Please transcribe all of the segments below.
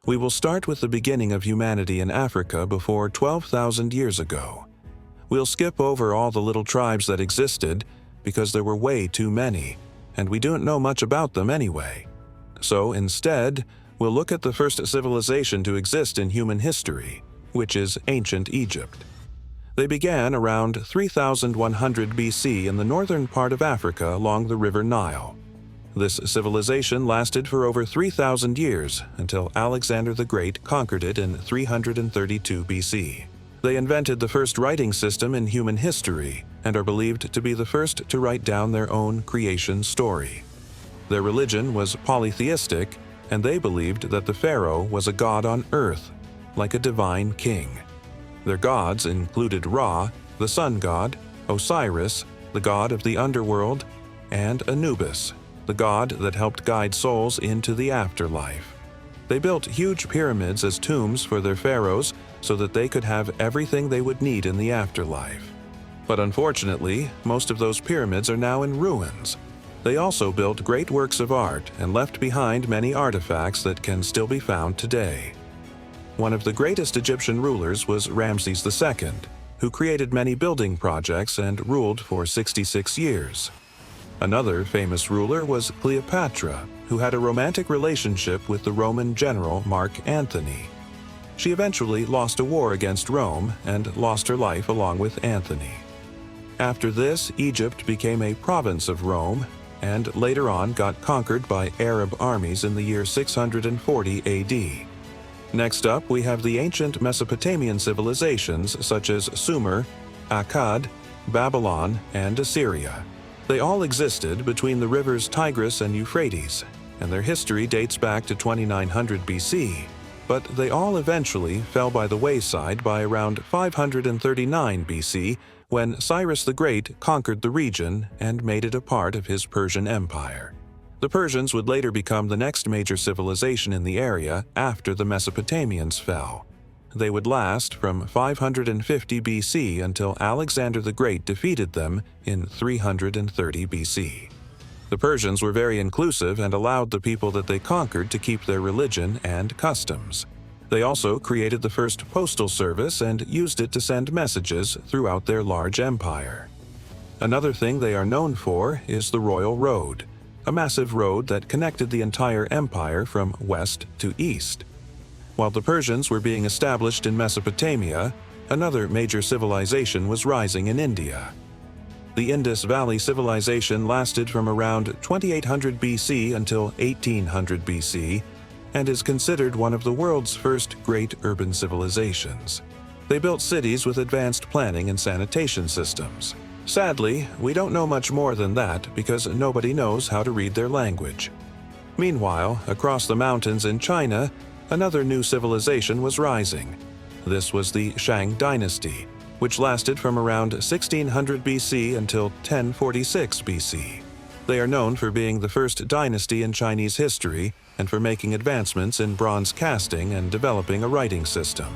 We will start with the beginning of humanity in Africa before 12,000 years ago. We'll skip over all the little tribes that existed because there were way too many, and we don't know much about them anyway. So instead, we'll look at the first civilization to exist in human history, which is ancient Egypt. They began around 3100 BC in the northern part of Africa along the river Nile. This civilization lasted for over 3,000 years until Alexander the Great conquered it in 332 BC. They invented the first writing system in human history and are believed to be the first to write down their own creation story. Their religion was polytheistic, and they believed that the pharaoh was a god on earth, like a divine king. Their gods included Ra, the sun god, Osiris, the god of the underworld, and Anubis, the god that helped guide souls into the afterlife. They built huge pyramids as tombs for their pharaohs so that they could have everything they would need in the afterlife. But unfortunately, most of those pyramids are now in ruins. They also built great works of art and left behind many artifacts that can still be found today. One of the greatest Egyptian rulers was Ramses II, who created many building projects and ruled for 66 years. Another famous ruler was Cleopatra, who had a romantic relationship with the Roman general Mark Antony. She eventually lost a war against Rome and lost her life along with Antony. After this, Egypt became a province of Rome and later on got conquered by Arab armies in the year 640 AD. Next up, we have the ancient Mesopotamian civilizations such as Sumer, Akkad, Babylon, and Assyria. They all existed between the rivers Tigris and Euphrates, and their history dates back to 2900 BC, but they all eventually fell by the wayside by around 539 BC when Cyrus the Great conquered the region and made it a part of his Persian Empire. The Persians would later become the next major civilization in the area after the Mesopotamians fell. They would last from 550 BC until Alexander the Great defeated them in 330 BC. The Persians were very inclusive and allowed the people that they conquered to keep their religion and customs. They also created the first postal service and used it to send messages throughout their large empire. Another thing they are known for is the Royal Road, a massive road that connected the entire empire from west to east. While the Persians were being established in Mesopotamia, another major civilization was rising in India. The Indus Valley civilization lasted from around 2800 BC until 1800 BC and is considered one of the world's first great urban civilizations. They built cities with advanced planning and sanitation systems. Sadly, we don't know much more than that because nobody knows how to read their language. Meanwhile, across the mountains in China, another new civilization was rising. This was the Shang dynasty, which lasted from around 1600 BC until 1046 BC. They are known for being the first dynasty in Chinese history and for making advancements in bronze casting and developing a writing system.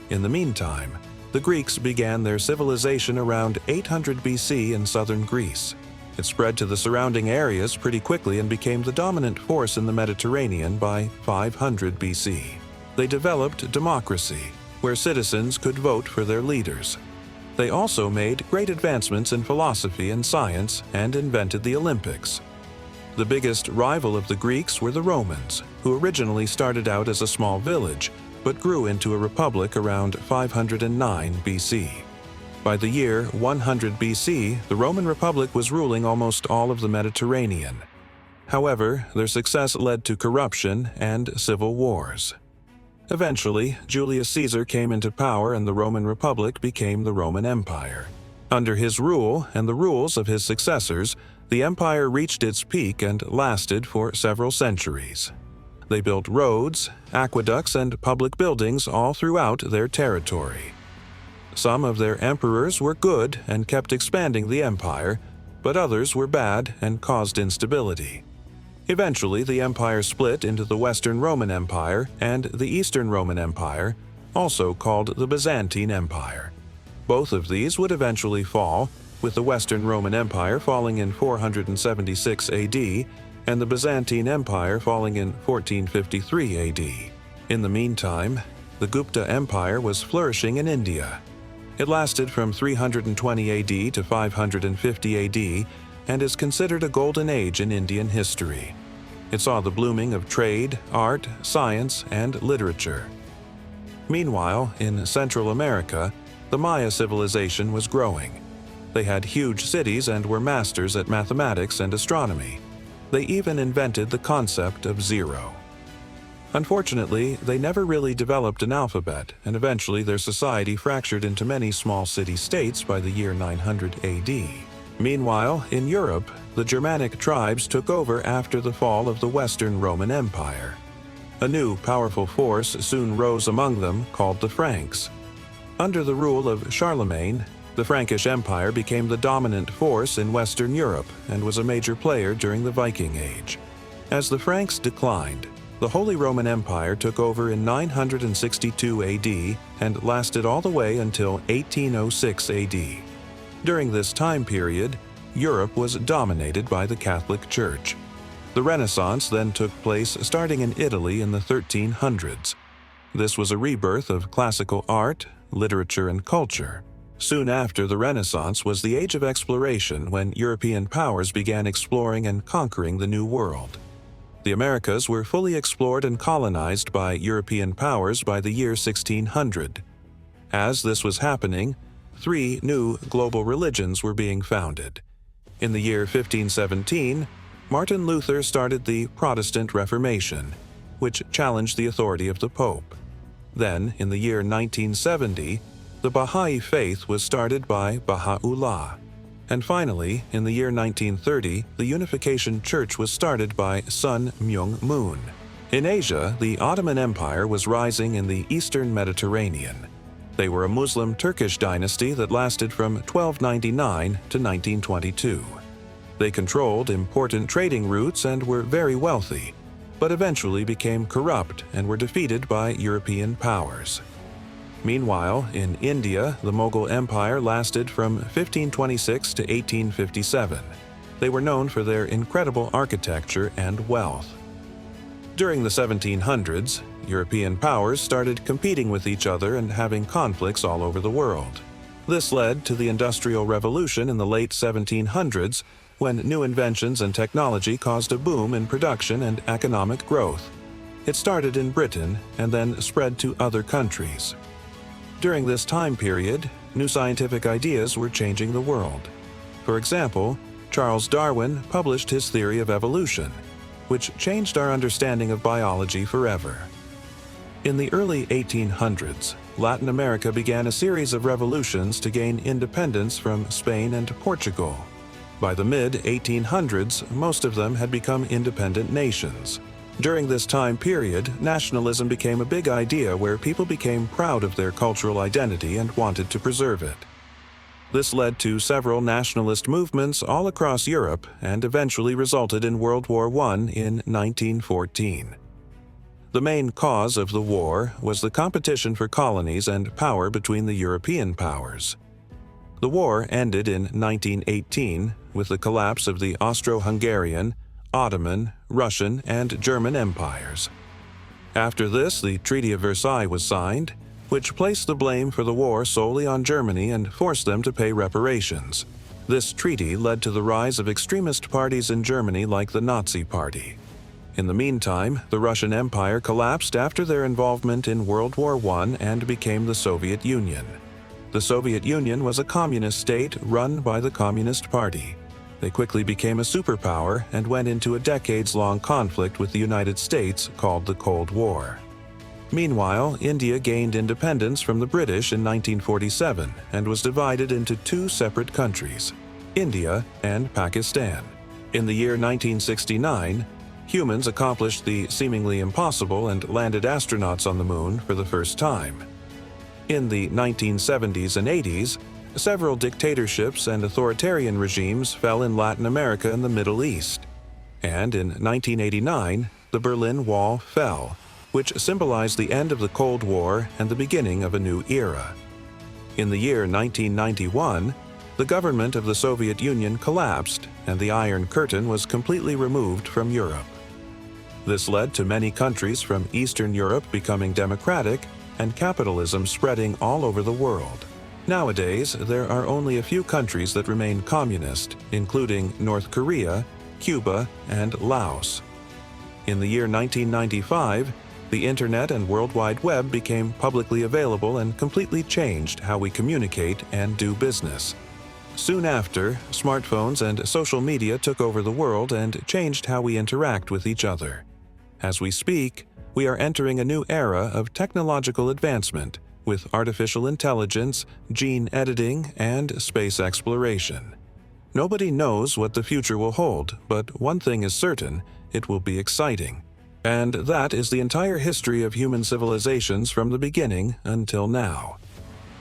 In the meantime, the Greeks began their civilization around 800 BC in southern Greece. It spread to the surrounding areas pretty quickly and became the dominant force in the Mediterranean by 500 BC. They developed democracy, where citizens could vote for their leaders. They also made great advancements in philosophy and science and invented the Olympics. The biggest rival of the Greeks were the Romans, who originally started out as a small village, but grew into a republic around 509 BC. By the year 100 BC, the Roman Republic was ruling almost all of the Mediterranean. However, their success led to corruption and civil wars. Eventually, Julius Caesar came into power and the Roman Republic became the Roman Empire. Under his rule and the rules of his successors, the empire reached its peak and lasted for several centuries. They built roads, aqueducts, and public buildings all throughout their territory. Some of their emperors were good and kept expanding the empire, but others were bad and caused instability. Eventually, the empire split into the Western Roman Empire and the Eastern Roman Empire, also called the Byzantine Empire. Both of these would eventually fall, with the Western Roman Empire falling in 476 AD and the Byzantine Empire falling in 1453 AD. In the meantime, the Gupta Empire was flourishing in India. It lasted from 320 AD to 550 AD and is considered a golden age in Indian history. It saw the blooming of trade, art, science, and literature. Meanwhile, in Central America, the Maya civilization was growing. They had huge cities and were masters at mathematics and astronomy. They even invented the concept of zero. Unfortunately, they never really developed an alphabet, and eventually their society fractured into many small city-states by the year 900 AD. Meanwhile, in Europe, the Germanic tribes took over after the fall of the Western Roman Empire. A new, powerful force soon rose among them, called the Franks. Under the rule of Charlemagne, the Frankish Empire became the dominant force in Western Europe and was a major player during the Viking Age. As the Franks declined, the Holy Roman Empire took over in 962 AD and lasted all the way until 1806 AD. During this time period, Europe was dominated by the Catholic Church. The Renaissance then took place starting in Italy in the 1300s. This was a rebirth of classical art, literature, and culture. Soon after the Renaissance was the age of exploration when European powers began exploring and conquering the New World. The Americas were fully explored and colonized by European powers by the year 1600. As this was happening, 3 new global religions were being founded. In the year 1517, Martin Luther started the Protestant Reformation, which challenged the authority of the Pope. Then, in the year 1970, the Baha'i faith was started by Baha'u'llah. And finally, in the year 1930, the Unification Church was started by Sun Myung Moon. In Asia, the Ottoman Empire was rising in the Eastern Mediterranean. They were a Muslim Turkish dynasty that lasted from 1299 to 1922. They controlled important trading routes and were very wealthy, but eventually became corrupt and were defeated by European powers. Meanwhile, in India, the Mughal Empire lasted from 1526 to 1857. They were known for their incredible architecture and wealth. During the 1700s, European powers started competing with each other and having conflicts all over the world. This led to the Industrial Revolution in the late 1700s, when new inventions and technology caused a boom in production and economic growth. It started in Britain and then spread to other countries. During this time period, new scientific ideas were changing the world. For example, Charles Darwin published his theory of evolution, which changed our understanding of biology forever. In the early 1800s, Latin America began a series of revolutions to gain independence from Spain and Portugal. By the mid-1800s, most of them had become independent nations. During this time period, nationalism became a big idea where people became proud of their cultural identity and wanted to preserve it. This led to several nationalist movements all across Europe and eventually resulted in World War I in 1914. The main cause of the war was the competition for colonies and power between the European powers. The war ended in 1918 with the collapse of the Austro-Hungarian, Ottoman, Russian, and German empires. After this, the Treaty of Versailles was signed, which placed the blame for the war solely on Germany and forced them to pay reparations. This treaty led to the rise of extremist parties in Germany like the Nazi Party. In the meantime, the Russian Empire collapsed after their involvement in World War I and became the Soviet Union. The Soviet Union was a communist state run by the Communist Party. They quickly became a superpower and went into a decades-long conflict with the United States called the Cold War. Meanwhile, India gained independence from the British in 1947 and was divided into 2 separate countries, India and Pakistan. In the year 1969, humans accomplished the seemingly impossible and landed astronauts on the moon for the first time. In the 1970s and 80s, several dictatorships and authoritarian regimes fell in Latin America and the Middle East. And in 1989, the Berlin Wall fell, which symbolized the end of the Cold War and the beginning of a new era. In the year 1991, the government of the Soviet Union collapsed and the Iron Curtain was completely removed from Europe. This led to many countries from Eastern Europe becoming democratic and capitalism spreading all over the world. Nowadays, there are only a few countries that remain communist, including North Korea, Cuba, and Laos. In the year 1995, the Internet and World Wide Web became publicly available and completely changed how we communicate and do business. Soon after, smartphones and social media took over the world and changed how we interact with each other. As we speak, we are entering a new era of technological advancement with artificial intelligence, gene editing, and space exploration. Nobody knows what the future will hold, but one thing is certain: it will be exciting. And that is the entire history of human civilizations from the beginning until now.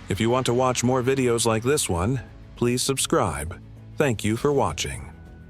If you want to watch more videos like this one, please subscribe. Thank you for watching.